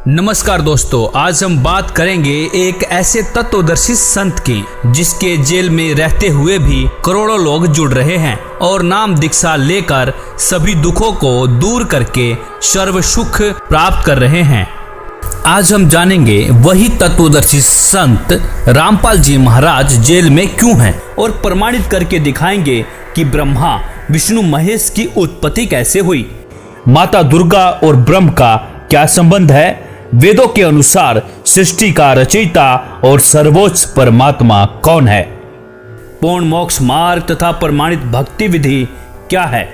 नमस्कार दोस्तों, आज हम बात करेंगे एक ऐसे तत्वदर्शी संत की जिसके जेल में रहते हुए भी करोड़ों लोग जुड़ रहे हैं और नाम दीक्षा लेकर सभी दुखों को दूर करके सर्व सुख प्राप्त कर रहे हैं। आज हम जानेंगे वही तत्वदर्शी संत रामपाल जी महाराज जेल में क्यों हैं और प्रमाणित करके दिखाएंगे कि ब्रह्मा विष्णु महेश की उत्पत्ति कैसे हुई, माता दुर्गा और ब्रह्म का क्या संबंध है, वेदों के अनुसार सृष्टि का रचयिता और सर्वोच्च परमात्मा कौन है, पूर्ण मोक्ष मार्ग तथा प्रमाणित भक्ति विधि क्या है।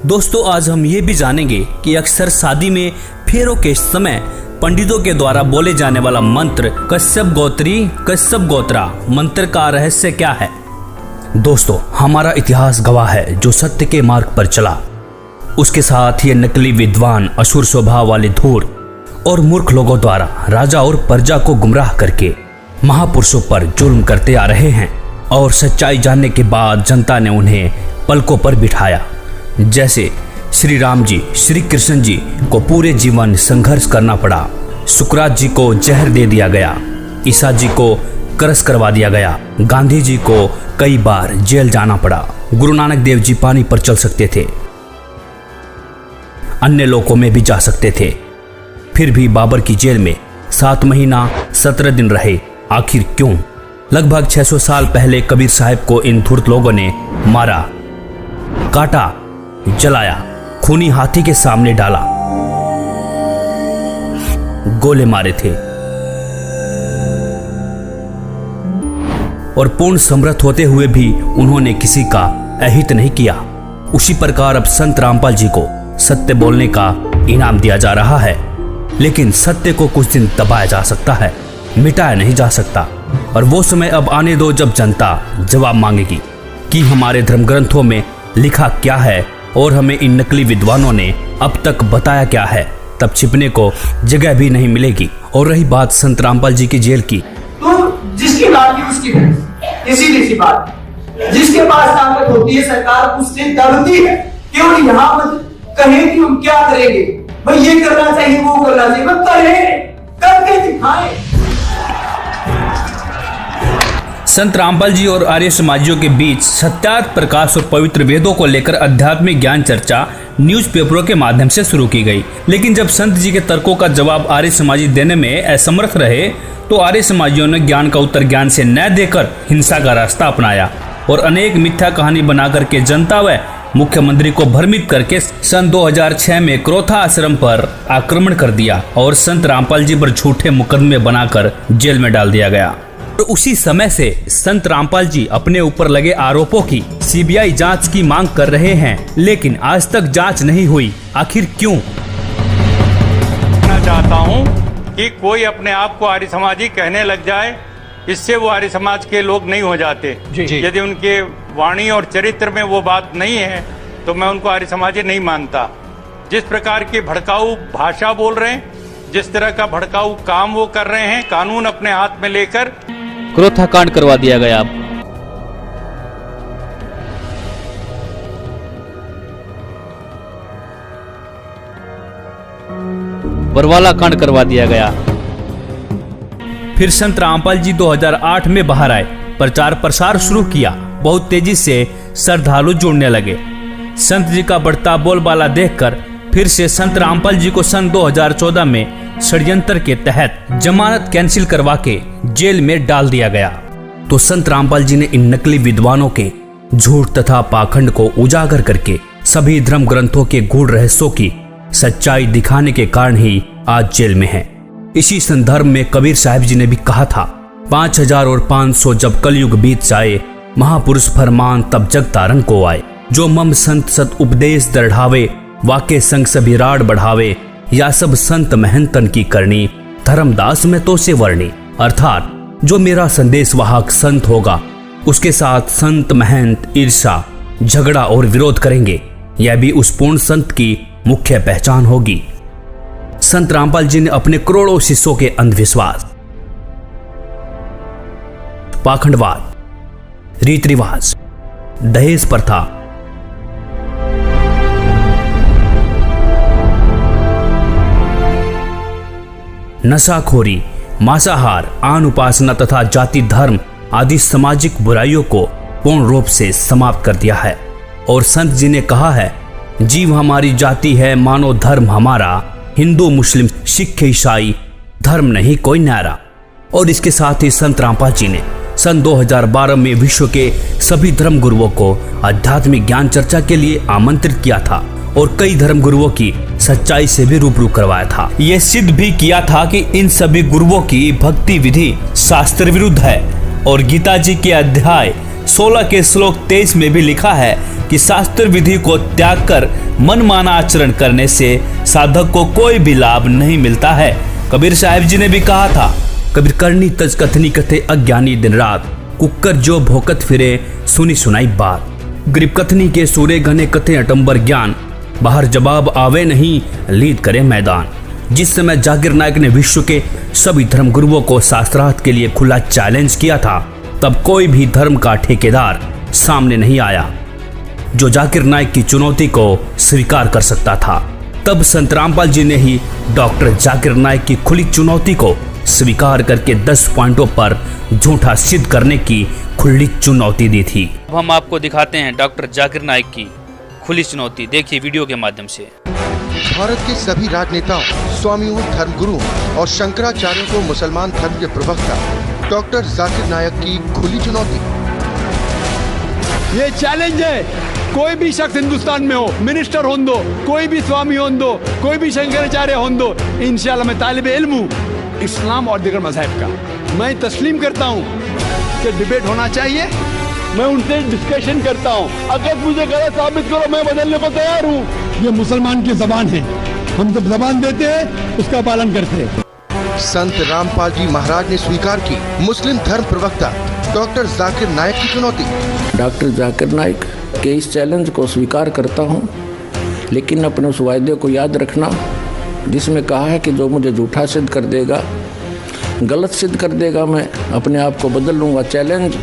दोस्तों, आज हम ये भी जानेंगे कि अक्सर शादी में फेरों के समय पंडितों के द्वारा बोले जाने वाला मंत्र कश्यप गोत्री कश्यप गोत्रा मंत्र का रहस्य क्या है। दोस्तों, हमारा इतिहास गवाह है जो सत्य के मार्ग पर चला, उसके साथ ये नकली विद्वान असुर स्वभाव वाले धूर और मूर्ख लोगों द्वारा राजा और प्रजा को गुमराह करके महापुरुषों पर जुल्म करते आ रहे हैं और सच्चाई जानने के बाद जनता ने उन्हें पलकों पर बिठाया। जैसे श्री राम जी, श्री कृष्ण जी को पूरे जीवन संघर्ष करना पड़ा, सुकरात जी को जहर दे दिया गया, ईसा जी को क्रश करवा दिया गया, गांधी जी को कई बार जेल जाना पड़ा, गुरु नानक देव जी पानी पर चल सकते थे, अन्य लोकों में भी जा सकते थे, फिर भी बाबर की जेल में 7 महीना 17 दिन रहे। आखिर क्यों? लगभग 600 साल पहले कबीर साहब को इन धूर्त लोगों ने मारा, काटा, जलाया, खूनी हाथी के सामने डाला, गोले मारे थे और पूर्ण समर्थ होते हुए भी उन्होंने किसी का अहित नहीं किया। उसी प्रकार अब संत रामपाल जी को सत्य बोलने का इनाम दिया जा रहा है, लेकिन सत्य को कुछ दिन दबाया जा सकता है, मिटाया नहीं जा सकता। और वो समय अब आने दो जब जनता जवाब मांगेगी कि हमारे धर्म ग्रंथों में लिखा क्या है और हमें इन नकली विद्वानों ने अब तक बताया क्या है। तब छिपने को जगह भी नहीं मिलेगी। और रही बात संत रामपाल जी की जेल की, तो जिसकी बात उसकी सीधी सी बात, जिसके पास ताकत होती है सरकार उससे डरती है। क्यों यहाँ मत कहे कि हम क्या करेंगे, भाई ये करना चाहिए वो करना चाहिए, मत करें, करके दिखाएं। संत रामपाल जी और आर्य समाजियों के बीच सत्यार्थ प्रकाश और पवित्र वेदों को लेकर आध्यात्मिक ज्ञान चर्चा न्यूज़पेपरों के माध्यम से शुरू की गई। लेकिन जब संत जी के तर्कों का जवाब आर्य समाजी देने में असमर्थ रहे तो आर्य समाजियों ने ज्ञान का उत्तर ज्ञान से न देकर हिंसा का रास्ता अपनाया और अनेक मिथ्या कहानी बनाकर के जनता व मुख्यमंत्री को भ्रमित करके सन 2006 में क्रोथा आश्रम पर आक्रमण कर दिया और संत रामपाल जी पर झूठे मुकदमे बनाकर जेल में डाल दिया गया। और उसी समय से संत रामपाल जी अपने ऊपर लगे आरोपों की सीबीआई जांच की मांग कर रहे हैं, लेकिन आज तक जांच नहीं हुई। आखिर क्यों? मैं चाहता हूं कि कोई अपने आप को आर्य समाजी कहने लग जाए, इससे वो आर्य समाज के लोग नहीं हो जाते। यदि उनके वाणी और चरित्र में वो बात नहीं है तो मैं उनको आर्य समाजी नहीं मानता। जिस प्रकार की भड़काऊ भाषा बोल रहे हैं, जिस तरह का भड़काऊ काम वो कर रहे हैं, कानून अपने हाथ में लेकर क्रोथा कांड करवा दिया गया। बरवाला कांड करवा दिया गया। फिर संत रामपाल जी 2008 में बाहर आए, प्रचार प्रसार शुरू किया, बहुत तेजी से श्रद्धालु जुड़ने लगे। संत जी का बढ़ता बोलबाला देखकर फिर से संत रामपाल जी को सन 2014 में षड्यंत्र के तहत जमानत कैंसिल करवा के जेल में डाल दिया गया। तो संत रामपाल जी ने इन नकली विद्वानों के झूठ तथा पाखंड को उजागर करके सभी धर्म ग्रंथों के गूढ़ रहस्यों की सच्चाई दिखाने के कारण ही आज जेल में है। इसी संदर्भ में कबीर साहब जी ने भी कहा था, 5000 और 500 जब कलयुग बीत जाए, महापुरुष फरमान तब जग तारन को आए, जो मम संत सत उपदेश दृढ़ावे, वाके संग सभी राड बढ़ावे, या सब संत महंतन की करनी, धर्मदास में तो से वर्णी। अर्थात जो मेरा संदेश वाहक संत होगा उसके साथ संत महंत ईर्षा, झगड़ा और विरोध करेंगे, यह भी उस पूर्ण संत की मुख्य पहचान होगी। संत रामपाल जी ने अपने करोड़ों शिष्यों के अंधविश्वास, पाखंडवाद, रीति रिवाज, दहेज प्रथा, नशाखोरी, मांसाहार, आन उपासना तथा जाति धर्म आदि सामाजिक बुराइयों को पूर्ण रूप से समाप्त कर दिया है। और संत जी ने कहा है, जीव हमारी जाति है, मानो धर्म हमारा, हिंदू मुस्लिम सिख ईसाई धर्म नहीं कोई न्यारा। और इसके साथ ही संत रामपाल जी ने सन 2012 में विश्व के सभी धर्म गुरुओं को आध्यात्मिक ज्ञान चर्चा के लिए आमंत्रित किया था और कई धर्म गुरुओं की सच्चाई से भी रूबरू करवाया था। यह सिद्ध भी किया था कि इन सभी गुरुओं की भक्ति विधि शास्त्र विरुद्ध है और गीता जी के अध्याय 16 के श्लोक 23 में भी लिखा है कि शास्त्र विधि को त्याग कर मनमाना आचरण करने से साधक को कोई भी लाभ नहीं मिलता है। कबीर साहिब जी ने भी कहा था, कबीर करनी तज कथनी कथे अज्ञानी दिन रात, कुकर जो भोकत फिरे सुनी सुनाई बात। गरीब कथनी के सूरे घने कथे अटंबर ज्ञान, बाहर जवाब आवे नहीं लीद करे मैदान। जिस समय जाकिर नायक ने विश्व के सभी धर्म गुरुओं को शास्त्रार्थ के लिए खुला चैलेंज किया था, तब कोई भी धर्म का ठेकेदार सामने नहीं आया जो जाकिर नायक की चुनौती को स्वीकार कर सकता था। तब संत रामपाल जी ने ही डॉक्टर जाकिर नायक की खुली चुनौती को स्वीकार करके 10 पॉइंटों पर झूठा सिद्ध करने की खुली चुनौती दी थी। अब हम आपको दिखाते हैं डॉक्टर जाकिर नायक की खुली चुनौती, देखिए वीडियो के माध्यम से। भारत के सभी राजनेताओं, स्वामियों, धर्मगुरुओं और शंकराचार्यों को मुसलमान धर्म के प्रवक्ता डॉक्टर जाकिर नायक की खुली चुनौती। ये चैलेंज है, कोई भी शख्स हिंदुस्तान में हो, मिनिस्टर हों दो, कोई भी स्वामी हों दो, कोई भी शंकराचार्य हों दो, इंशाल्लाह मैं तालिबे इल्म हूँ इस्लाम और दीगर मज़हब का। मैं तस्लीम करता हूँ कि डिबेट होना चाहिए, मैं उनसे डिस्कशन करता हूँ, अगर मुझे गलत साबित करो मैं बदलने को तैयार हूँ। ये मुसलमान की जबान है, हम जब जबान देते हैं उसका पालन करते हैं। संत रामपाल जी महाराज ने स्वीकार की मुस्लिम धर्म प्रवक्ता डॉक्टर जाकिर नायक की चुनौती। डॉक्टर जाकिर नायक के इस चैलेंज को स्वीकार करता हूँ, लेकिन अपने उस वायदे को याद रखना जिसमें कहा है कि जो मुझे झूठा सिद्ध कर देगा, गलत सिद्ध कर देगा, मैं अपने आप को बदल लूँगा। चैलेंज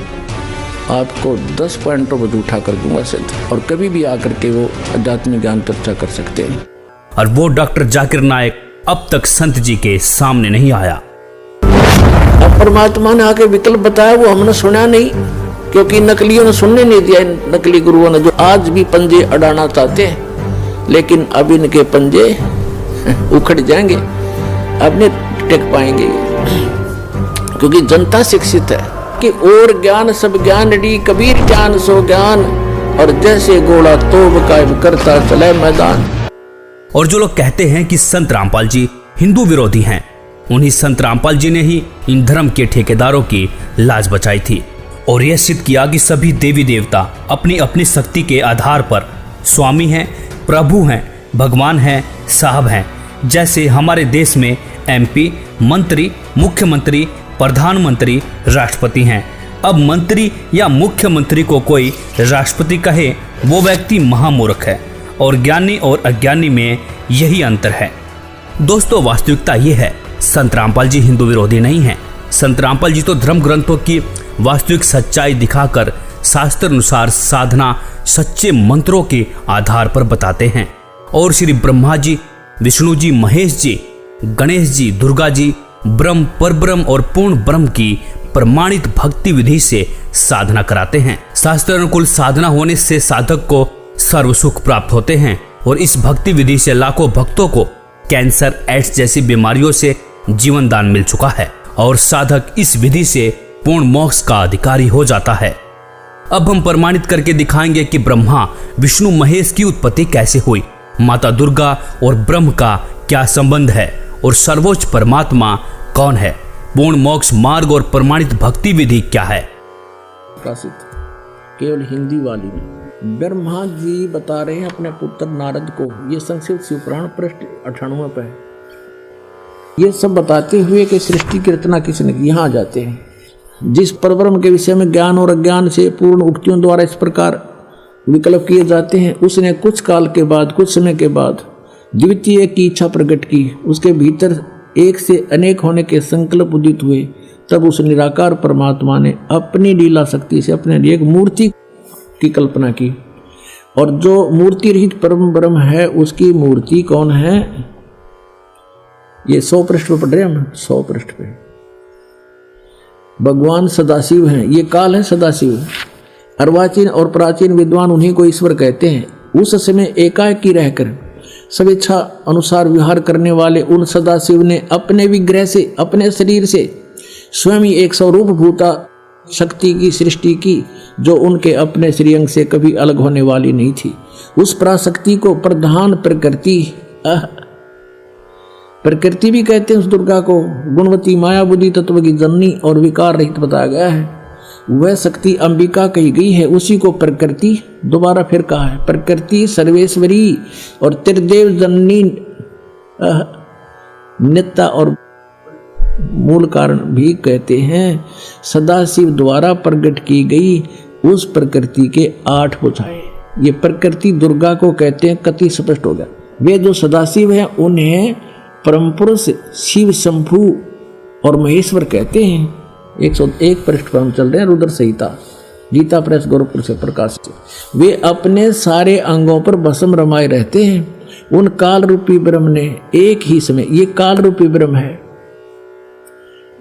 आपको 10 पॉइंटों पर झूठा कर दूंगा सिद्ध, और कभी भी आकर के वो आध्यात्मिक ज्ञान चर्चा कर सकते हैं। और वो डॉक्टर जाकिर नायक अब तक संत जी के सामने नहीं आया। अब परमात्मा ने आके विकल्प बताया, वो हमने सुना नहीं, क्योंकि नकलियों ने सुनने नहीं दिया। नकली गुरुओं ने जो आज भी पंजे अड़ाना चाहते हैं, लेकिन अब इनके पंजे उखड़ जाएंगे, अब नहीं टेक पाएंगे, क्योंकि जनता शिक्षित है कि और ज्ञान सब ज्ञान डी, कबीर ज्ञान सो ज्ञान, और जैसे घोड़ा तोब कायम करता चले मैदान। और जो लोग कहते हैं कि संत रामपाल जी हिंदू विरोधी हैं, उन्हीं संत रामपाल जी ने ही इन धर्म के ठेकेदारों की लाज बचाई थी और यह सिद्ध किया कि सभी देवी देवता अपनी अपनी शक्ति के आधार पर स्वामी हैं, प्रभु हैं, भगवान हैं, साहब हैं। जैसे हमारे देश में MP, मंत्री, मुख्यमंत्री, प्रधानमंत्री, राष्ट्रपति हैं। अब मंत्री या मुख्यमंत्री को कोई राष्ट्रपति कहे, वो व्यक्ति महामूर्ख है, और ज्ञानी और अज्ञानी में यही अंतर है। दोस्तों, वास्तविकता ये है, संत रामपाल जी हिंदू विरोधी नहीं हैं। संत रामपाल जी तो धर्म ग्रंथों की वास्तविक सच्चाई दिखाकर शास्त्र अनुसार साधना सच्चे मंत्रों के आधार पर बताते हैं, और श्री ब्रह्मा जी, विष्णु जी, महेश जी, गणेश जी, दुर्गा जी ब्रह्म, परब्रह्म और पूर्ण ब्रह्म की प्रमाणित भक्ति विधि से साधना कराते हैं। शास्त्र अनुकूल साधना होने से साधक को सर्व सुख प्राप्त होते हैं, और इस भक्ति विधि से लाखों भक्तों को कैंसर, एड्स जैसी बीमारियों से जीवन दान मिल चुका है, और साधक इस विधि से पूर्ण मोक्ष का अधिकारी हो जाता है। अब हम प्रमाणित करके दिखाएंगे कि ब्रह्मा, विष्णु, महेश की उत्पत्ति कैसे हुई, माता दुर्गा और ब्रह्म का क्या संबंध है, और सर्वोच्च परमात्मा कौन है, पूर्ण मोक्ष मार्ग और प्रमाणित भक्ति विधि क्या है। प्रकाशित केवल हिंदी वाली में ब्रह्मा जी बता रहे हैं अपने पुत्र नारद को, ये संस्कृत शिवपुराण पृष्ठ 98 पे है। ये सब बताते हुए कि सृष्टि की रचना किसने की। यहाँ आ जाते हैं, जिस परब्रह्म के विषय में ज्ञान और अज्ञान से पूर्ण उक्तियों द्वारा इस प्रकार विकल्प किए जाते हैं, उसने कुछ काल के बाद, कुछ समय के बाद द्वितीय की इच्छा प्रकट की, उसके भीतर एक से अनेक होने के संकल्प उदित हुए। तब उस निराकार परमात्मा ने अपनी लीला शक्ति से अपने लिए एक मूर्ति की कल्पना की, और जो मूर्ति रहित परम ब्रह्म है उसकी मूर्ति कौन है, ये 100 पृष्ठ पे पढ़ रहे हैं हम, 100 पृष्ठ पे। भगवान सदाशिव हैं, ये काल है सदाशिव। अर्वाचीन और प्राचीन विद्वान उन्हीं को ईश्वर कहते हैं। उस समय एकाएकी रहकर सब इच्छा अनुसार विहार करने वाले उन सदाशिव ने अपने विग्रह से, अपने शरीर से स्वयं ही एक स्वरूप भूता शक्ति की सृष्टि की, जो उनके अपने श्रीअंग से कभी अलग होने वाली नहीं थी। उस पराशक्ति को प्रधान प्रकृति भी कहते हैं। उस दुर्गा को गुणवती माया बुद्धि तत्व की जननी और विकार रहित बताया गया है। वह शक्ति अंबिका कही गई है, उसी को प्रकृति दोबारा फिर कहा है। प्रकृति सर्वेश्वरी और त्रिदेव जननी नित्या और मूल कारण भी कहते हैं। सदाशिव द्वारा प्रकट की गई उस प्रकृति के 8 भुजाएं, ये प्रकृति दुर्गा को कहते हैं। कति स्पष्ट हो गया। वे जो सदाशिव हैं उन्हें परम पुरुष शिव शंभु और महेश्वर कहते हैं। 101 पृष्ठ पर हम चल रहे हैं, रुद्र संहिता, गीता प्रेस गोरखपुर से प्रकाशित। वे अपने सारे अंगों पर भस्म रमाए रहते हैं। उन काल रूपी ब्रह्म ने एक ही समय, ये काल रूपी ब्रह्म है,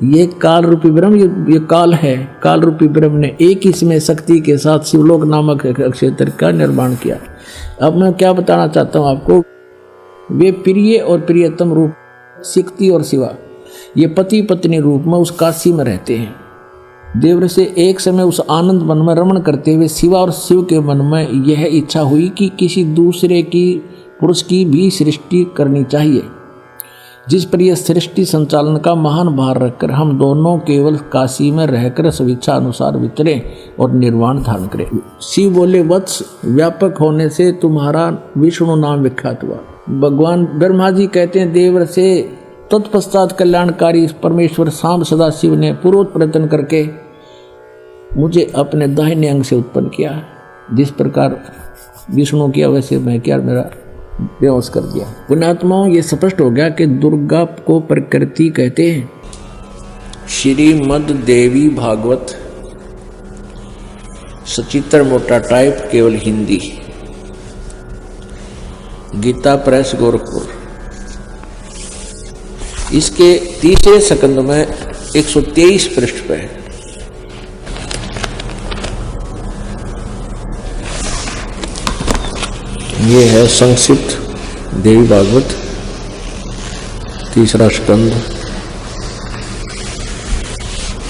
ये काल रूपी ब्रह्म, ये काल है, काल रूपी ब्रह्म ने एक ही समय शक्ति के साथ शिवलोक नामक क्षेत्र का निर्माण किया। अब मैं क्या बताना चाहता हूँ आपको, वे प्रिय और प्रियतम रूप शक्ति और शिवा, ये पति पत्नी रूप में उस काशी में रहते हैं। देवर से एक समय उस आनंद मन में रमण करते हुए शिवा और शिव के मन में यह इच्छा हुई कि किसी दूसरे की पुरुष की भी सृष्टि करनी चाहिए, जिस पर यह सृष्टि संचालन का महान भार रखकर हम दोनों केवल काशी में रहकर स्वेच्छा अनुसार विचरे और निर्वाण धारण करें। शिव बोले, वत्स व्यापक होने से तुम्हारा विष्णु नाम विख्यात हुआ। भगवान ब्रह्मा जी कहते हैं, देवर से तत्पश्चात कल्याणकारी परमेश्वर सांब सदाशिव ने पूर्व प्रयत्न करके मुझे अपने दाहिने अंग से उत्पन्न किया। जिस प्रकार विष्णु किया वैसे मैं किया, मेरा बेहोश कर दिया। पुण्यात्माओं, ये स्पष्ट हो गया कि दुर्गा को प्रकृति कहते हैं। श्रीमद् देवी भागवत सचित्र मोटा टाइप, केवल हिंदी, गीता प्रेस गोरखपुर। इसके तीसरे स्कंद में 123 पृष्ठ पे है। ये है संक्षिप्त देवी भागवत तीसरा स्कंद,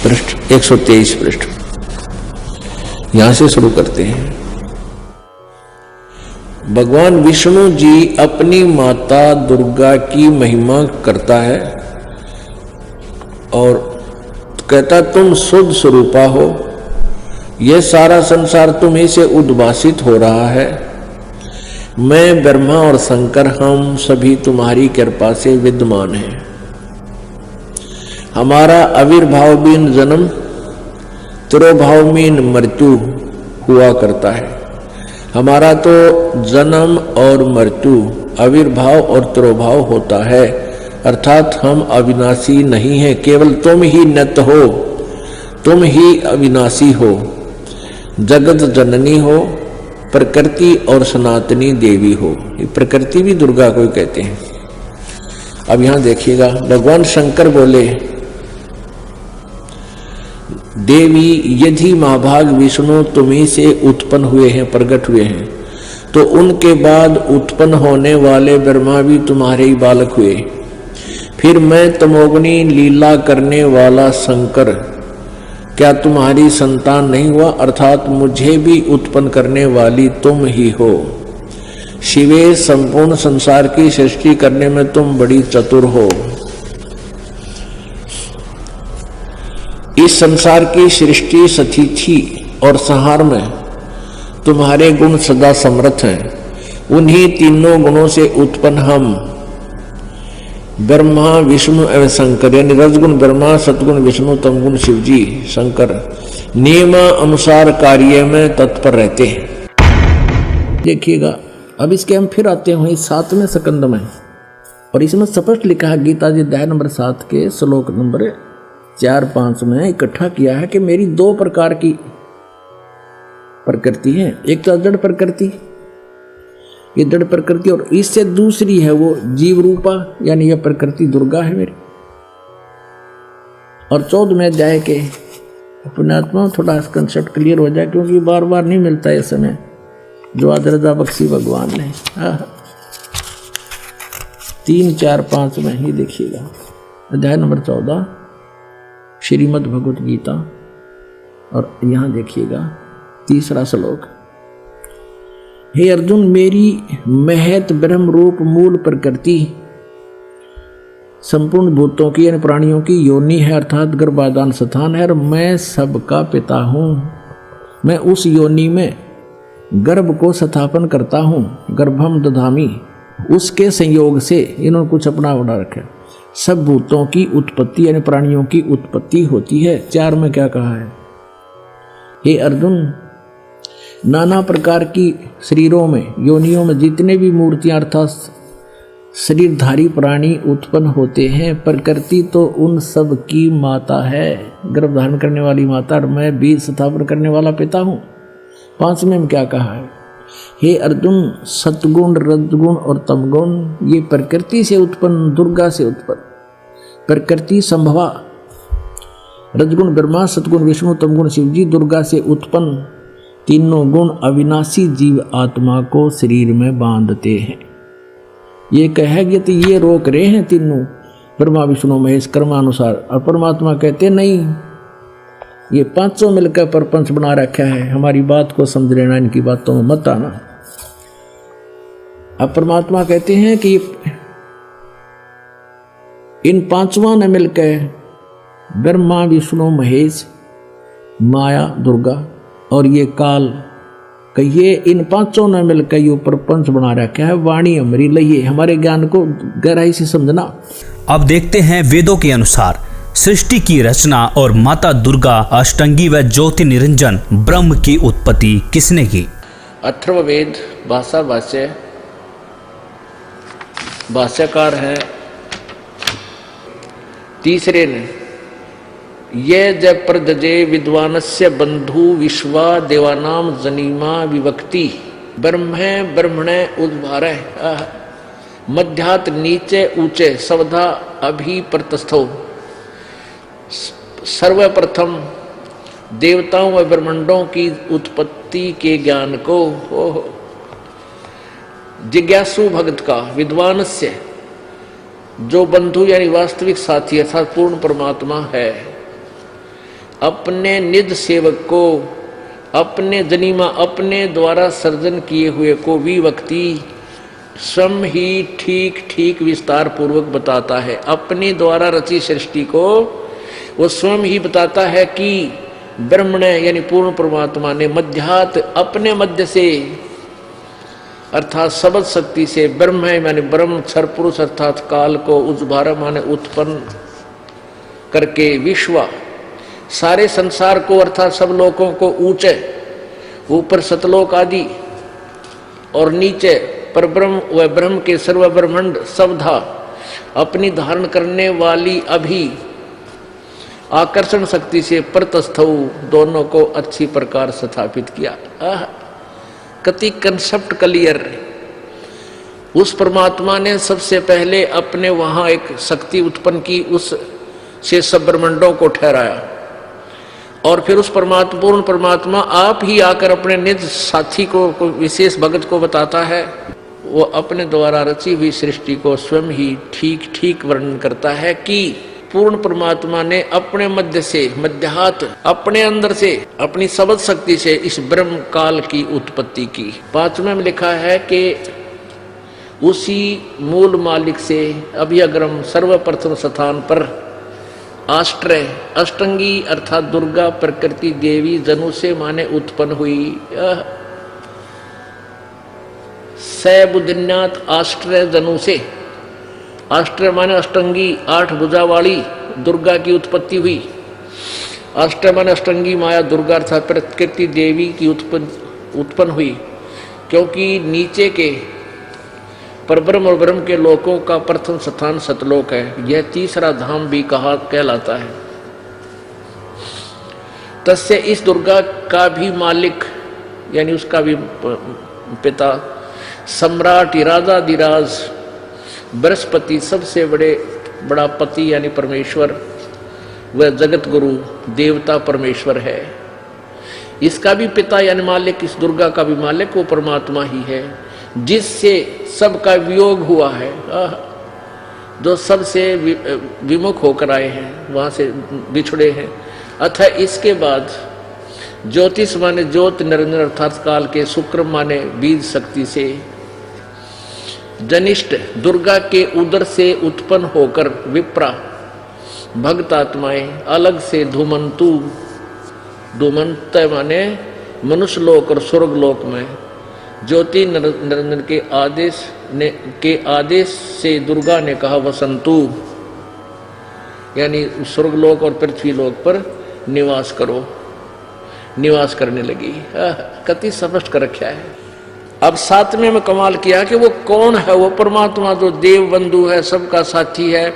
पृष्ठ 123 पृष्ठ। यहां से शुरू करते हैं। भगवान विष्णु जी अपनी माता दुर्गा की महिमा करता है और कहता, तुम शुद्ध स्वरूपा हो, यह सारा संसार तुम्हीं से उद्भासित हो रहा है। मैं ब्रह्मा और शंकर हम सभी तुम्हारी कृपा से विद्यमान हैं। हमारा आविर्भाव बिन जन्म, तिरोभाव बिन मृत्यु हुआ करता है। हमारा तो जन्म और मृत्यु, आविर्भाव और तिरोभाव होता है, अर्थात हम अविनाशी नहीं हैं। केवल तुम ही नित्य हो, तुम ही अविनाशी हो, जगत जननी हो, प्रकृति और सनातनी देवी हो। ये प्रकृति भी दुर्गा को ही कहते हैं। अब यहां देखिएगा, भगवान शंकर बोले, देवी यदि महाभाग विष्णु तुम्हीं से उत्पन्न हुए हैं, प्रकट हुए हैं, तो उनके बाद उत्पन्न होने वाले ब्रह्मा भी तुम्हारे ही बालक हुए। फिर मैं तमोगुनी लीला करने वाला शंकर क्या तुम्हारी संतान नहीं हुआ? अर्थात मुझे भी उत्पन्न करने वाली तुम ही हो। शिवे, संपूर्ण संसार की सृष्टि करने में तुम बड़ी चतुर हो। इस संसार की सृष्टि, स्थिति और संहार में तुम्हारे गुण सदा समर्थ हैं। उन्हीं तीनों गुणों से उत्पन्न हम ब्रह्मा, विष्णु एवं शंकर, यानी रजगुण ब्रह्मा, सतगुण विष्णु, तमगुण शिवजी शंकर नियम अनुसार कार्य में तत्पर रहते हैं। देखिएगा, अब इसके हम फिर आते हैं 7वें स्कंद में, और इसमें स्पष्ट लिखा है, गीता जी अध्याय नंबर 7 के श्लोक नंबर 4-5 में इकट्ठा किया है कि मेरी 2 प्रकार की प्रकृति है। एक तो जड़ प्रकृति ये जड़ प्रकृति, और इससे दूसरी है वो जीव रूपा, यानी यह प्रकृति दुर्गा है मेरी। और 14वें अध्याय के अपने आत्मा में थोड़ा कंसेप्ट क्लियर हो जाए, क्योंकि बार बार नहीं मिलता ये समय जो आज रजा बख्शी भगवान ने। 3, 4, 5 में ही देखिएगा, अध्याय नंबर 14 श्रीमद् भगवत गीता, और यहाँ देखिएगा 3रा श्लोक। हे अर्जुन, मेरी महत ब्रह्म रूप मूल प्रकृति संपूर्ण भूतों की यानी प्राणियों की योनि है, अर्थात गर्भाधान स्थान है, और मैं सबका पिता हूँ। मैं उस योनि में गर्भ को स्थापन करता हूँ, गर्भम दधामी। उसके संयोग से इन्होंने कुछ अपना बना रखा, सब भूतों की उत्पत्ति यानी प्राणियों की उत्पत्ति होती है। 4 में क्या कहा है? हे अर्जुन, नाना प्रकार की शरीरों में योनियों में जितने भी मूर्तियां अर्थात शरीरधारी प्राणी उत्पन्न होते हैं, प्रकृति तो उन सब की माता है, गर्भ धारण करने वाली माता, और मैं बीज स्थापन करने वाला पिता हूँ। 5वें में क्या कहा है? हे अर्जुन, सतगुण रजगुण और तमगुण ये प्रकृति से उत्पन्न, दुर्गा से उत्पन्न, प्रकृति संभवा, रजगुण ब्रह्मा, सतगुण विष्णु, तमगुण शिव जी, दुर्गा से उत्पन्न तीनों गुण अविनाशी जीव आत्मा को शरीर में बांधते हैं। ये कहेंगे तो ये रोक रहे हैं तीनों, ब्रह्मा विष्णु महेश कर्मानुसार, और परमात्मा कहते नहीं, ये 5 मिलकर प्रपंच बना रखा है, हमारी बात को समझ लेना, इनकी बातों में मत आना। अब परमात्मा कहते हैं कि इन 5 ने मिलकर ब्रह्मा विष्णु महेश माया दुर्गा और ये काल कहिए, इन 5 ने मिलकर ये प्रपंच बना रखा है। वाणी हमारी लइए, हमारे ज्ञान को गहराई से समझना। अब देखते हैं वेदों के अनुसार सृष्टि की रचना और माता दुर्गा अष्टंगी व ज्योति निरंजन ब्रह्म की उत्पत्ति किसने की? अथर्ववेद भाषा भाष्य, भाष्यकार है 3 ने, ये जय प्रदजे विद्वानस्य बंधु विश्वा देवानाम जनीमा विभक्ति ब्रह्मे ब्रह्मणे उद्भारे मध्यात नीचे ऊंचे सवधा अभी प्रतस्थो। सर्वप्रथम देवताओं व ब्रह्मांडों की उत्पत्ति के ज्ञान को जिज्ञासु भक्त का, विद्वानस्य जो बंधु यानी वास्तविक साथी अर्थात पूर्ण परमात्मा है, अपने निज सेवक को, अपने जनीमा अपने द्वारा सर्जन किए हुए को विभक्ति स्वयं ही ठीक ठीक विस्तार पूर्वक बताता है। अपने द्वारा रची सृष्टि को वो स्वयं ही बताता है कि ब्रह्म ने यानी पूर्ण परमात्मा ने मध्यात अपने मध्य से अर्थात सबद शक्ति से ब्रह्म है माने ब्रह्म क्षर पुरुष अर्थात काल को उद्भार माने उत्पन्न करके विश्व सारे संसार को अर्थात सब लोगों को ऊंचे ऊपर सतलोक आदि और नीचे परब्रह्म व ब्रह्म के सर्व ब्रह्मांड सबधा अपनी धारण करने वाली अभी आकर्षण शक्ति से प्रतस्थौ दोनों को अच्छी प्रकार स्थापित किया। कति कंसेप्ट क्लियर। उस परमात्मा ने सबसे पहले अपने वहां एक शक्ति उत्पन्न की, उस से सब ब्रह्मांडों को ठहराया और फिर उस परमात्मा पूर्ण परमात्मा आप ही आकर अपने निज साथी को विशेष भगत को बताता है। वो अपने द्वारा रची हुई सृष्टि को स्वयं ही ठीक ठीक वर्णन करता है कि पूर्ण परमात्मा ने अपने मध्य से मध्यात अपने अंदर से अपनी सबद शक्ति से इस ब्रह्म काल की उत्पत्ति की। 5वें में लिखा है कि उसी मूल मालिक से अभिअग्रम सर्वप्रथम स्थान पर आष्ट्रय अष्टंगी अर्थात दुर्गा प्रकृति देवी जनु से माने उत्पन्न हुई। सैबुद्धिन्यात आष्ट्रय जनु से, आष्ट्रय माने अष्टंगी 8 भुजा वाली दुर्गा की उत्पत्ति हुई। आष्ट्रय माने अष्टंगी माया दुर्गा अर्थात प्रकृति देवी की उत्पन्न हुई, क्योंकि नीचे के परब्रह्म और ब्रह्म के लोकों का प्रथम स्थान सतलोक है। यह तीसरा धाम भी कहलाता है। तस्य इस दुर्गा का भी मालिक यानी उसका भी पिता सम्राट राजाधिराज बृहस्पति सबसे बड़ा पति यानी परमेश्वर, वह जगत गुरु देवता परमेश्वर है। इसका भी पिता यानी मालिक, इस दुर्गा का भी मालिक वो परमात्मा ही है, जिससे सबका वियोग हुआ है, जो सबसे विमुख होकर आए हैं, वहां से बिछड़े हैं। अतः इसके बाद ज्योतिष माने ज्योत निरंजन अर्थात काल के, शुक्र माने बीज शक्ति से, जनिष्ठ दुर्गा के उदर से उत्पन्न होकर विप्रा भक्त आत्माएं, अलग से धूमंतु, धूमंत माने मनुष्य लोक और स्वर्ग लोक में ज्योति निरंजन के आदेश से दुर्गा ने कहा वसंतु, यानी स्वर्गलोक और पृथ्वी लोक पर निवास करो, निवास करने लगी। कति स्पष्ट कर रखा है। अब सातवें में कमाल किया कि वो कौन है, वो परमात्मा जो देव बंधु है, सबका साथी है,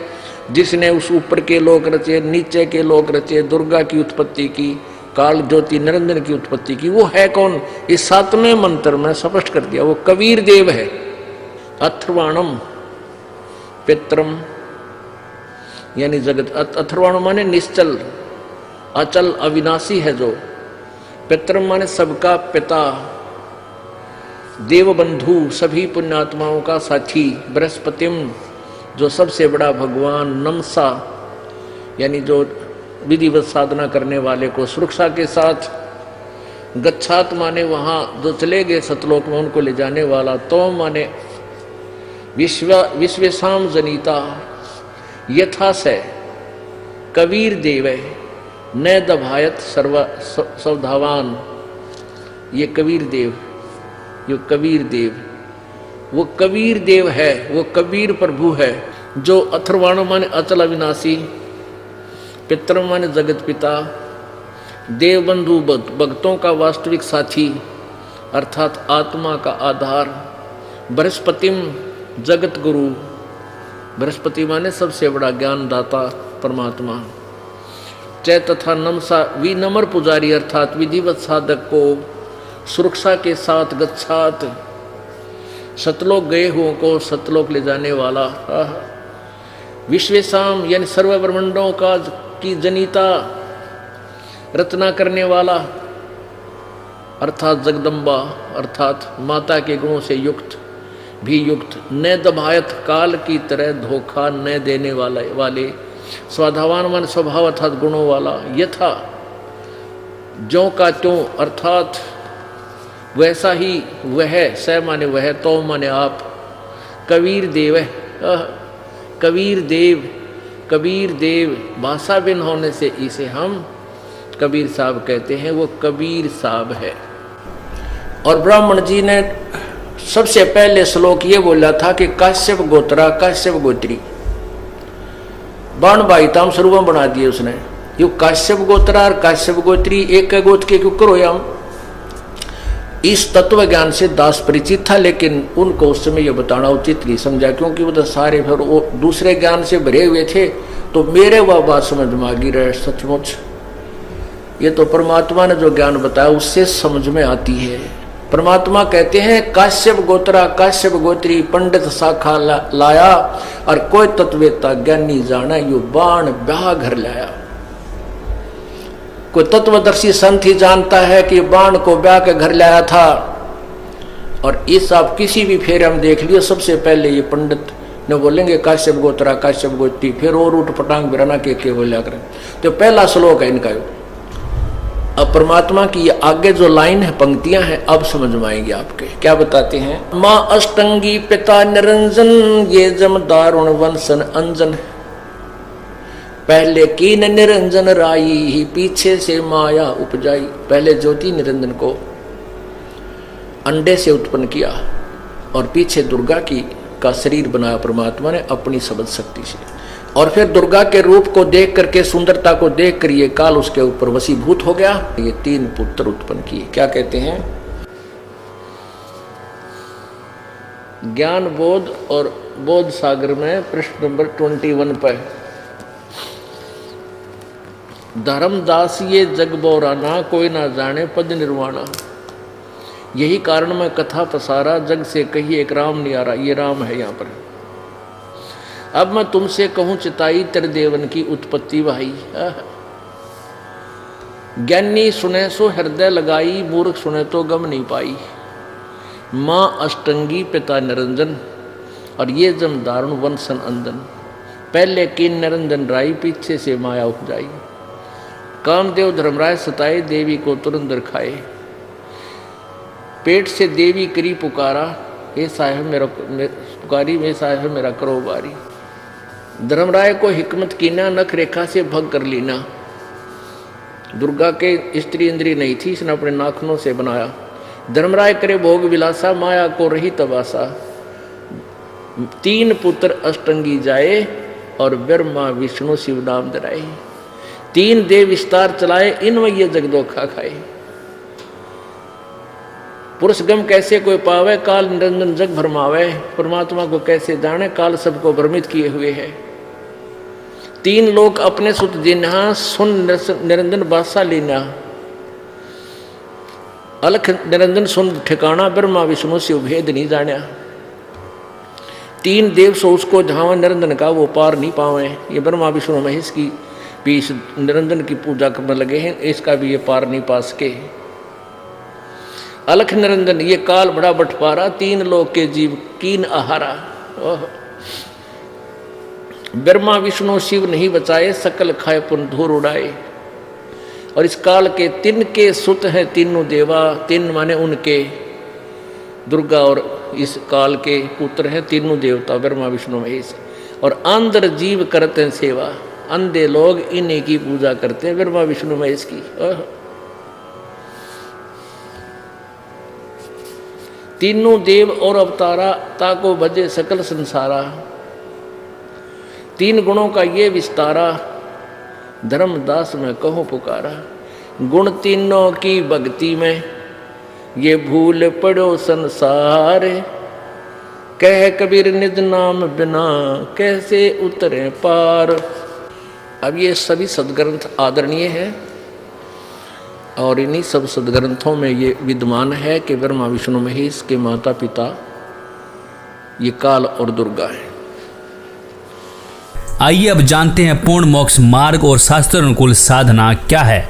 जिसने उस ऊपर के लोक रचे, नीचे के लोक रचे, दुर्गा की उत्पत्ति की, काल ज्योति निरंजन की उत्पत्ति की। वो है कौन? इस सातवें मंत्र में स्पष्ट कर दिया, वो कबीर देव है। अथर्वाणम पित्रम यानी जगत, अथर्वाणम माने निश्चल अचल अविनाशी है जो, पित्रम माने सबका पिता, देव बंधु सभी पुण्यात्माओं का साथी, बृहस्पतिम जो सबसे बड़ा भगवान, नमसा यानी जो विधिवत साधना करने वाले को सुरक्षा के साथ, गच्छात माने वहां जो चले गए सतलोक में उनको ले जाने वाला, तो माने विश्वेशाम जनिता यथा से कबीर देव न दभायत सवधावान, ये कबीर देव, ये कबीर देव, वो कबीर देव है, वो कबीर प्रभु है जो अथर्वाण माने अचल अविनाशी, पितरम माने जगत पिता, देव बंधु भक्तों का वास्तविक साथी अर्थात आत्मा का आधार, बृहस्पतिम जगत गुरु, बृहस्पति माने सबसे बड़ा ज्ञानदाता परमात्मा, चै तथा नमसा विनम्र पुजारी अर्थात विधिवत साधक को सुरक्षा के साथ गच्छात सतलोक गए हुओं को सतलोक ले जाने वाला, विश्वेशाम यानी सर्व ब्रह्मांडों का की जनिता रचना करने वाला अर्थात जगदम्बा अर्थात माता के गुणों से युक्त भी युक्त, न दभायत काल की तरह धोखा न देने वाले, स्वाधावान मन स्वभाव अर्थात गुणों वाला, यथा ज्यों का त्यों अर्थात वैसा ही वह, स माने वह, तो माने आप, कबीर देव है, कबीर देव, कबीर देव भाषा बिन होने से इसे हम कबीर साहब कहते हैं, वो कबीर साहब है। और ब्राह्मण जी ने सबसे पहले श्लोक ये बोला था कि काश्यप गोत्रा काश्यप गोत्री, बाण बाईताम सर्वम बना दिए उसने, यो काश्यप गोत्रा और काश्यप गोत्री एक गोत्र के क्यों करो हम। इस तत्व ज्ञान से दास परिचित था, लेकिन उनको उस समय यह बताना उचित नहीं समझा, क्योंकि वो तो सारे फिर वो दूसरे ज्ञान से भरे हुए थे, तो मेरे वह बात समझ में आ गई रहे। सचमुच ये तो परमात्मा ने जो ज्ञान बताया उससे समझ में आती है। परमात्मा कहते हैं काश्यप गोत्रा काश्यप गोत्री पंडित शाखा लाया, और कोई तत्वेता ज्ञानी जाना यो बाण ब्याह घर लाया। कोई तत्वदर्शी संत ही जानता है कि बाण को ब्याह के घर लाया था। और इस आप किसी भी फेरे हम देख लियो, सबसे पहले ये पंडित ने बोलेंगे काश्यप गोत्रा काश्यप गोत्री, फिर और उठ पटांग बिराना के बोलिया करें। तो पहला श्लोक है इनका। अब परमात्मा की ये आगे जो लाइन है, पंक्तियां हैं, अब समझ में आएंगे आपके। क्या बताते हैं? माँ अष्टंगी पिता निरंजन, ये जम दारुण वंशन अंजन, पहले कीन निरंजन राई ही पीछे से माया उपजाई। पहले ज्योति निरंजन को अंडे से उत्पन्न किया और पीछे दुर्गा का शरीर बनाया परमात्मा ने अपनी शब्द शक्ति से, और फिर दुर्गा के रूप को देख करके, सुंदरता को देख कर ये काल उसके ऊपर वशीभूत हो गया। ये 3 पुत्र उत्पन्न किए। क्या कहते हैं? ज्ञान बोध और बोध सागर में पृष्ठ नंबर 21 पर, धर्मदास ये जग बोराना, कोई ना जाने पद निर्वाणा। यही कारण मैं कथा पसारा, जग से कही एक राम नहीं आ रहा। ये राम है यहाँ पर। अब मैं तुमसे कहूँ चिताई तेरे देवन की उत्पत्ति भाई। ज्ञानी सुने सो हृदय लगाई, मूर्ख सुने तो गम नहीं पाई। माँ अष्टंगी पिता निरंजन, और ये जम दारुण वंशन अंदन। पहले कीन निरंजन राई, पीछे से माया उपजाई। कामदेव धर्मराय सताए, देवी को तुरंत रखाए। पेट से देवी करी पुकारा, हे साहेब मेरा पुकारी, वे साहेब मेरा करो बारी। धर्मराय को हिकमत कीना, नख रेखा से भग कर लीना। दुर्गा के स्त्री इंद्री नहीं थी, इसने अपने नाखनों से बनाया। धर्मराय करे भोग विलासा, माया को रही तबासा। 3 पुत्र अष्टंगी जाए, और ब्रह्मा विष्णु शिव नाम धराए। 3 देव विस्तार चलाए, इनमें ये जग धोखा खाए। पुरुष गम कैसे कोई पावे, काल निरंजन जग भरमावे। परमात्मा को कैसे जाने, काल सबको भ्रमित किए हुए है। 3 लोग अपने सुत जिन्हा, सुन निरंजन बासा लीना। अलख निरंजन सुन ठिकाना, ब्रह्मा विष्णु शिव भेद नहीं जाना। 3 देव सो उसको झावे, निरंजन का वो पार नहीं पावे। ये ब्रह्मा विष्णु महेश की भी इस निरंजन की पूजा करने लगे हैं, इसका भी ये पार नहीं पा सके। अलख निरंजन ये काल बड़ा बंटवारा, 3 लोक के जीव कीन आहारा। ब्रह्मा विष्णु शिव नहीं बचाए, सकल खाए पुन धूर उड़ाए। और इस काल के 3 के सुत हैं तीनों देवा, 3 माने उनके, दुर्गा और इस काल के पुत्र हैं तीनों देवता, ब्रह्मा विष्णु महेश। और अंदर जीव करते हैं सेवा, अंधे लोग इन्हीं की पूजा करते हैं, ब्रह्मा विष्णु महेश की। तीनों देव और अवतारा, ताको भजे सकल संसारा। 3 गुणों का ये विस्तारा, धर्मदास में कहो पुकारा। गुण तीनों की भक्ति में, ये भूल पड़ो संसार। कह कबीर निज नाम बिना, कैसे उतरे पार। अब ये सभी सदग्रंथ आदरणीय हैं, और इन्हीं सब सदग्रंथों में ये विद्यमान है कि ब्रह्मा विष्णु महेश के माता पिता ये काल और दुर्गा है। आइए अब जानते हैं पूर्ण मोक्ष मार्ग और शास्त्र अनुकूल साधना क्या है।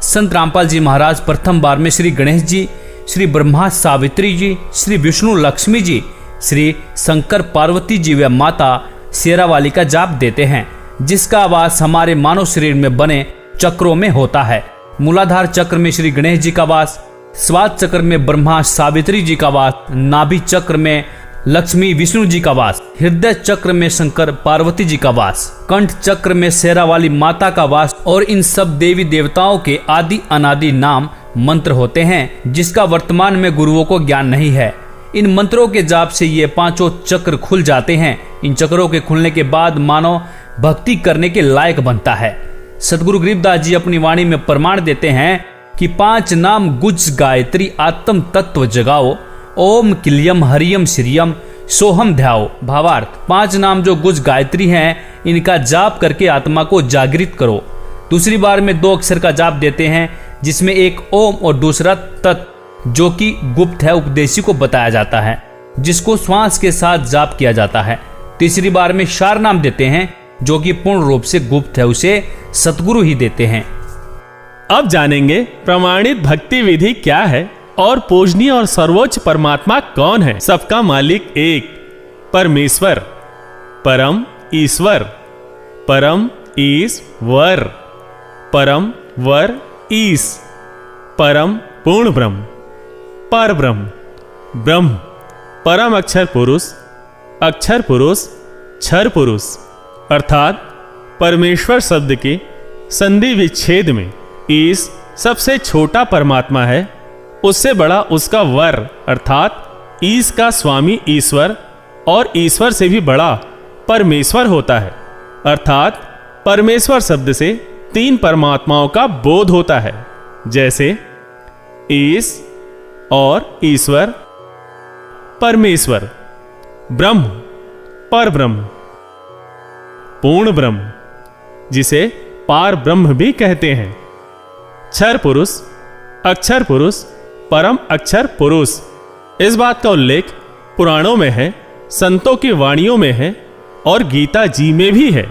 संत रामपाल जी महाराज प्रथम बार में श्री गणेश जी, श्री ब्रह्मा सावित्री जी, श्री विष्णु लक्ष्मी जी, श्री शंकर पार्वती जी व माता शेरावाली का जाप देते हैं, जिसका आवास हमारे मानव शरीर में बने चक्रों में होता है। मूलाधार चक्र में श्री गणेश जी का वास, स्वाद चक्र में ब्रह्मा सावित्री जी का वास, नाभि चक्र में लक्ष्मी विष्णु जी का वास, हृदय चक्र में शंकर पार्वती जी का वास, कंठ चक्र में शेरावाली माता का वास। और इन सब देवी देवताओं के आदि अनादि नाम मंत्र होते हैं, जिसका वर्तमान में गुरुओं को ज्ञान नहीं है। इन मंत्रों के जाप से ये 5 चक्र खुल जाते हैं। इन चक्रों के खुलने के बाद मानव भक्ति करने के लायक बनता है। सदगुरु गरीबदास जी अपनी वाणी में प्रमाण देते हैं कि 5 नाम गुज गायत्री आत्म तत्व जगाओ, ओम किलियम हरियम श्रियम सोहम ध्याओ। भावार्थ, 5 नाम जो गुज गायत्री हैं, इनका जाप करके आत्मा को जागृत करो। दूसरी बार में 2 अक्षर का जाप देते हैं, जिसमें एक ओम और दूसरा तत्, जो कि गुप्त है, उपदेशी को बताया जाता है, जिसको श्वास के साथ जाप किया जाता है। तीसरी बार में शार नाम देते हैं, जो कि पूर्ण रूप से गुप्त है, उसे सतगुरु ही देते हैं। अब जानेंगे प्रमाणित भक्ति विधि क्या है और पूजनीय और सर्वोच्च परमात्मा कौन है। सबका मालिक एक, परमेश्वर, परम ईश्वर, परम ईश्वर, परम वर ईश, परम पूर्ण ब्रह्म, पर ब्रह्म, ब्रह्म, परम अक्षर पुरुष, क्षर पुरुष। अर्थात परमेश्वर शब्द के संधि विच्छेद में ईश सबसे छोटा परमात्मा है, उससे बड़ा उसका वर अर्थात ईश का स्वामी ईश्वर, और ईश्वर से भी बड़ा परमेश्वर होता है। अर्थात परमेश्वर शब्द से 3 परमात्माओं का बोध होता है, जैसे ईश और ईश्वर, परमेश्वर, ब्रह्म, पर ब्रह्म, पूर्ण ब्रह्म, जिसे पार ब्रह्म भी कहते हैं, क्षर पुरुष, अक्षर पुरुष, परम अक्षर पुरुष। इस बात का उल्लेख पुराणों में है, संतों की वाणियों में है और गीता जी में भी है।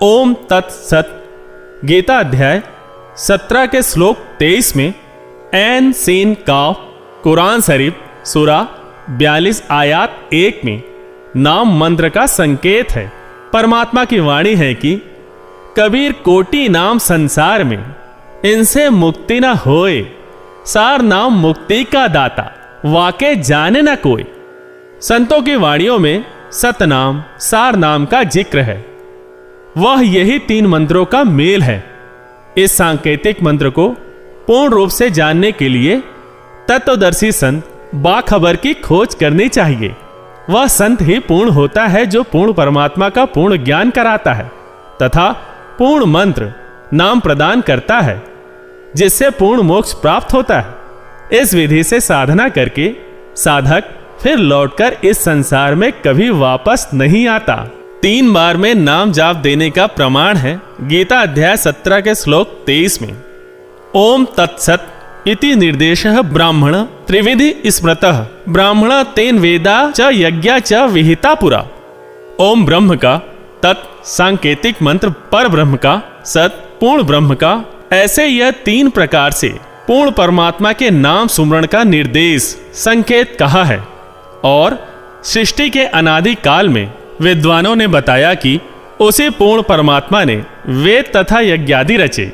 ओम तत्सत गीता अध्याय 17 के श्लोक 23 में ऐन सीन काफ कुरान शरीफ सूरा 42 आयात 1 में नाम मंत्र का संकेत है। परमात्मा की वाणी है कि कबीर कोटि नाम संसार में, इनसे मुक्ति न होए, सार नाम मुक्ति का दाता, वाके जाने न कोई। संतों की वाणियों में सतनाम सार नाम का जिक्र है। वह यही 3 मंत्रों का मेल है। इस सांकेतिक मंत्र को पूर्ण रूप से जानने के लिए तत्वदर्शी संत बाखबर की खोज करनी चाहिए। वह संत ही पूर्ण होता है जो पूर्ण परमात्मा का पूर्ण ज्ञान कराता है तथा पूर्ण मंत्र नाम प्रदान करता है, जिससे पूर्ण मोक्ष प्राप्त होता है। इस विधि से साधना करके साधक फिर लौटकर इस संसार में कभी वापस नहीं आता। 3 बार में नाम जाप देने का प्रमाण है गीता अध्याय 17 के श्लोक 23 में ओम तत्सत इति निर्देशः ब्राह्मण त्रिविधि स्मृतः ब्राह्मण तेन वेदा च यज्ञा च विहिता पुरा। ओम ब्रह्म का, तत् सांकेतिक मंत्र पर ब्रह्म का, सत पूर्ण ब्रह्म का, ऐसे यह 3 प्रकार से पूर्ण परमात्मा के नाम सुमरण का निर्देश संकेत कहा है। और सृष्टि के अनादि काल में विद्वानों ने बताया कि उसी पूर्ण परमात्मा ने वेद तथा यज्ञादि रचे।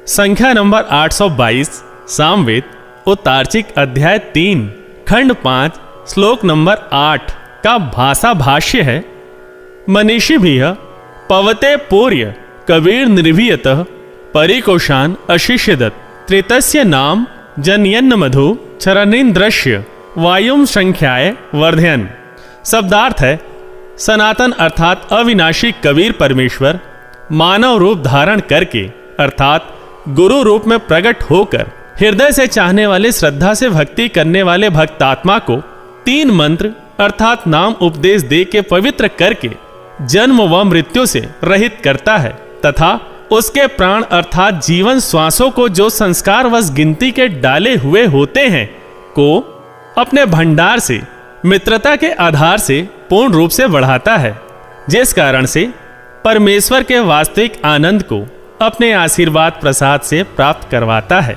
संख्या नंबर 822 सामवेद उत्तार्चिक अध्याय 3 खंड 5 श्लोक नंबर 8 का भाषा भाष्य है। मनीषी भी पवते पूर्य कबीर निर्भीयतः परिकोशान अशिष्यदत् त्रितस्य नाम जनयन्न मधु चरणीन्द्रश्य वायुम संख्याय वर्धयन। शब्दार्थ है, सनातन अर्थात अविनाशी कबीर परमेश्वर मानव रूप धारण करके अर्थात गुरु रूप में प्रकट होकर हृदय से चाहने वाले श्रद्धा से भक्ति करने वाले भक्तात्मा को 3 मंत्र अर्थात नाम उपदेश दे के पवित्र करके जन्म व मृत्यु से रहित करता है तथा उसके प्राण अर्थात जीवन श्वासों को जो संस्कार वश गिनती के डाले हुए होते हैं को अपने भंडार से मित्रता के आधार से पूर्ण रूप से बढ़ाता है, जिस कारण से परमेश्वर के वास्तविक आनंद को अपने आशीर्वाद प्रसाद से प्राप्त करवाता है।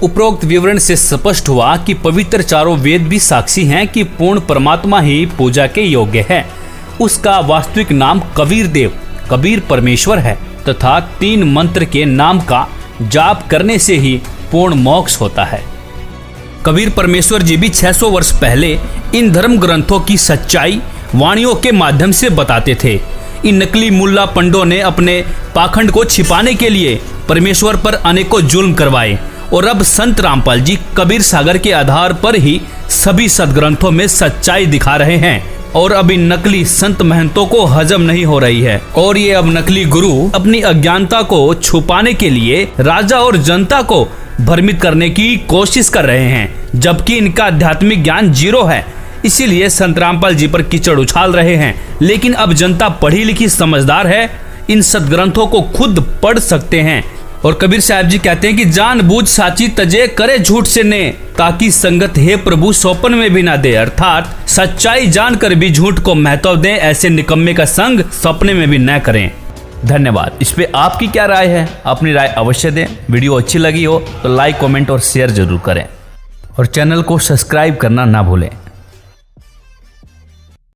उपरोक्त विवरण से स्पष्ट हुआ कि पवित्र चारों वेद भी साक्षी हैं कि पूर्ण परमात्मा ही पूजा के योग्य है। उसका वास्तविक नाम कबीर देव कबीर परमेश्वर है तथा 3 मंत्र के नाम का जाप करने से ही पूर्ण मोक्ष होता है। कबीर परमेश्वर जी भी 600 वर्ष पहले इन धर्म ग्रंथों की सच्चाई वाणियों के माध्यम से बताते थे। इन नकली मुल्ला पंडों ने अपने पाखंड को छिपाने के लिए परमेश्वर पर अनेकों जुल्म करवाए और अब संत रामपाल जी कबीर सागर के आधार पर ही सभी सदग्रंथों में सच्चाई दिखा रहे हैं। और अब इन नकली संत महंतों को हजम नहीं हो रही है और ये अब नकली गुरु अपनी अज्ञानता को छुपाने के लिए राजा और जनता को भ्रमित करने की कोशिश कर रहे हैं, जबकि इनका आध्यात्मिक ज्ञान 0 है। इसीलिए संत रामपाल जी पर कीचड़ उछाल रहे हैं। लेकिन अब जनता पढ़ी लिखी समझदार है, इन सदग्रंथों को खुद पढ़ सकते हैं। और कबीर साहब जी कहते हैं कि जानबूझ साची तजे करे झूठ से ने, ताकि संगत हे प्रभु सौपन में भी ना दे। अर्थात सच्चाई जानकर भी झूठ को महत्व दें, ऐसे निकम्मे का संग सपने में भी न करें। धन्यवाद। इस पे आपकी क्या राय है? अपनी राय अवश्य दें। वीडियो अच्छी लगी हो तो लाइक, कमेंट और शेयर जरूर करें और चैनल को सब्सक्राइब करना ना भूलें।